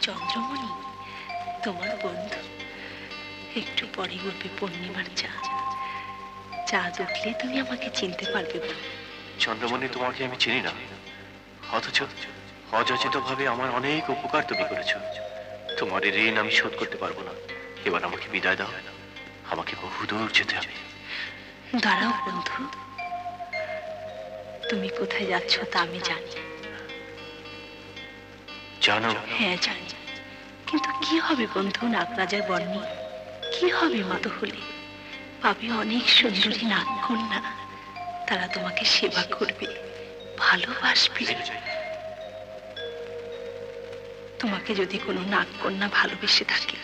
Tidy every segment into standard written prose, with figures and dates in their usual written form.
চন্দ্রমণি, তোমার বন্ধু। একটু পরে উঠবে পূর্ণিমার চাঁদ। চাঁদ উঠলে তুমি আমাকে চিনতে পারবে বলে। চন্দ্রমণি, তোমাকে আমি চিনি না, অথচ অযাচিত ভাবে আমার অনেক উপকার তুমি করেছো। তোমার ঋণ আমি শোধ করতে পারবো না। এবার আমাকে বিদায় দাও, আমাকে বহুদূর যেতে হবে। দাঁড়াও বন্ধু, তুমি কোথায় যাচ্ছ তা আমি জানি। জানো? হ্যাঁ জানি, কিন্তু কি হবে বন্ধু নাগরাজার বর্ণি? কি হবে মাতো হলে? পাবে অনেক সুন্দরী নাগকন্যা, তারা তোমাকে সেবা করবে, ভালোবাসবে। তোমাকে যদি কোনো নাগকন্যা ভালোবেসে থাকে,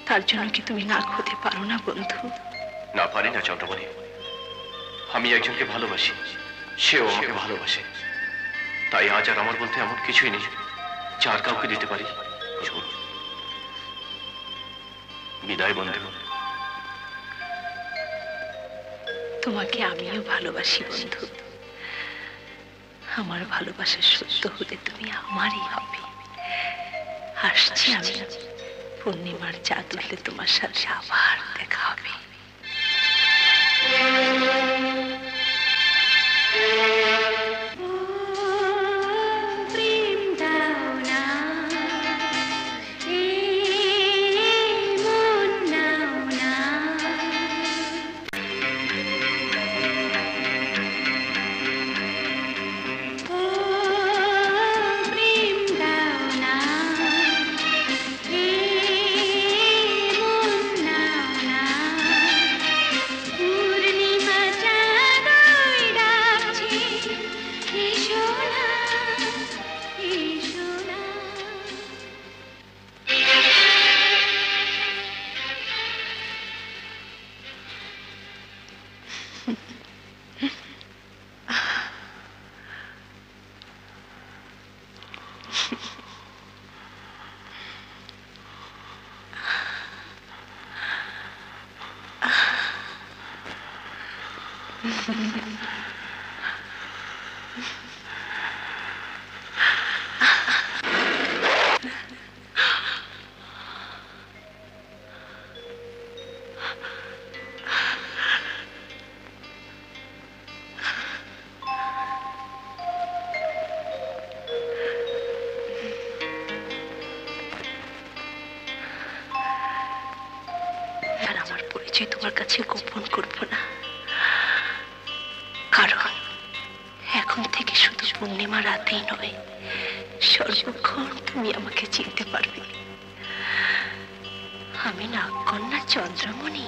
তার জন্য কি তুমি নাগ হতে পারো না বন্ধু? না, পারি না চন্দ্রমণি। আমি একজনকে ভালোবাসি, সেও আমাকে ভালোবাসে। তাই আজ আর আমার বলতে এমন কিছুই নেই যার কাউকে দিতে পারি। বিদায় বন্ধু। তোমাকে আমিও ভালোবাসি বন্ধু। আমার ভালোবাসা সত্য হলে তুমি আমারই হবে। আসছি আমি, পূর্ণিমার চাঁদ উঠলে তোমার সাথে আবার দেখা হবে। তোমার কাছে গোপন করব না, কারণ এখন থেকে শুধু পূর্ণিমা রাতেই নয়, সর্বক্ষণ তুমি আমাকে চিনতে পারবে। আমি নাগকন্যা চন্দ্রমণি।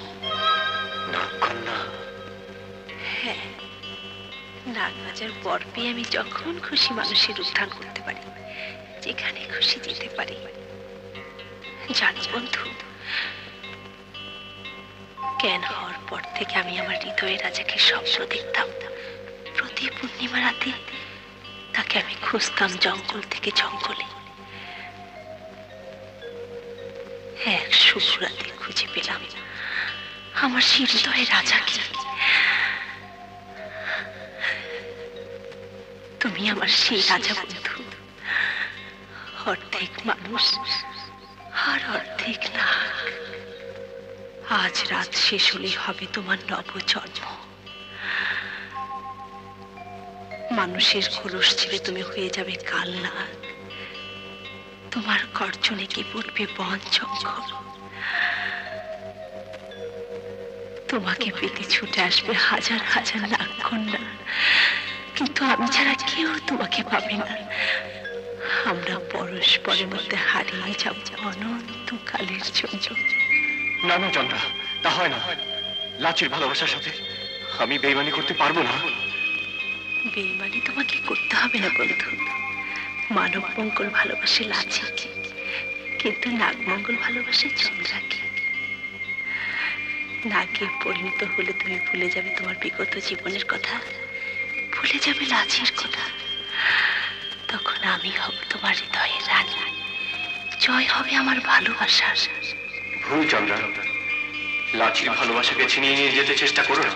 নাগকন্যা? হ্যাঁ, নাগরাজার বর পেয়ে আমি যখন খুশি মানুষের উদ্ধার করতে পারি, যেখানে খুশি যেতে পারি। জানো বন্ধু, জ্ঞান হওয়ার পর থেকে আমি আমার হৃদয়ের রাজাকে স্বপ্ন দেখতাম। প্রতি পূর্ণিমা রাতে তাকে আমি খুঁজতাম জঙ্গল থেকে জঙ্গলে। এক শুভ রাতে খুঁজে পেলাম আমার সেই হৃদয়ের রাজাকে। তুমি আমার সেই রাজা বন্ধু, অর্ধেক মানুষ আর অর্ধেক নাগ। আজ রাত শেষ হলেই হবে তোমার নবজন্ম। মানুষের খোলস ছেড়ে তুমি হয়ে যাবে কাল নাগ। তোমার গর্জনে কি পড়বে বন জঙ্গল। তোমাকে পেতে ছুটে আসবে হাজার হাজার নাগকন্যা, কিন্তু আমি ছাড়া কেউ তোমাকে পাবে না। আমরা পরস্পরের মধ্যে হারিয়ে যাব অনন্তকালের জন্য। না না চন্দ্রা, তা হয় না। লাচির ভালোবাসার সাথে আমি বেইমানি করতে পারবো না। বেইমানি তোমাকে করতে হবে না বন্ধু। মানব মঙ্গল ভালোবাসে লাচিকে, কিন্তু নাগমঙ্গল ভালোবাসে চন্দ্রাকে। নাগে পরিণত হলে তুমি ভুলে যাবে তোমার বিগত জীবনের কথা, ভুলে যাবে লাচির কথা। তখন আমি হব তোমার হৃদয়ের রানী, জয় হবে আমার ভালোবাসার। ভুল চন্দ্রা, লাচির ভালোবাসাকে ছিনিয়ে নিয়ে যেতে চেষ্টা করো না,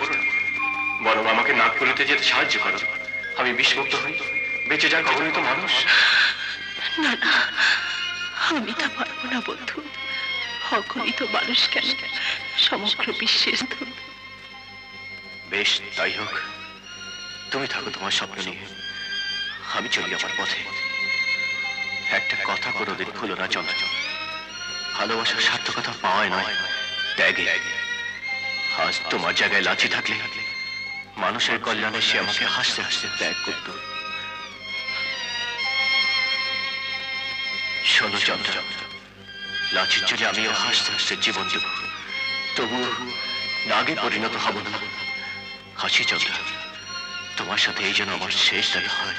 বরং আমাকে নাগপুরীতে যেতে সাহায্য করো। আমি বিষমুক্ত হই, বেঁচে যাক অগণিত মানুষ। না না, আমি তা পারবো না বন্ধু। অগণিত মানুষ কেন, সমগ্র বিশ্বের তো। বেশ, তাই হোক। তুমি থাকো তোমার স্বপ্ন নিয়ে, আমি চলি আমার পথে। একটা কথা কোনোদিন ভুলো না চঞ্চল, ভালোবাসার সার্থকতা পাওয়ায় নয়, ত্যাগে। আজ তোমার জায়গায় লাচি থাকলে মানুষের কল্যাণে সে আমাকে হাসতে হাসতে ত্যাগ করত। শোনো চন্দ্র, লাচির জন্য আমিও হাসতে হাসতে জীবন দেব, তবু নাগে পরিণত হব না। হাসি চন্দ্র, তোমার সাথে এই যেন আমার শেষ দেখা হয়।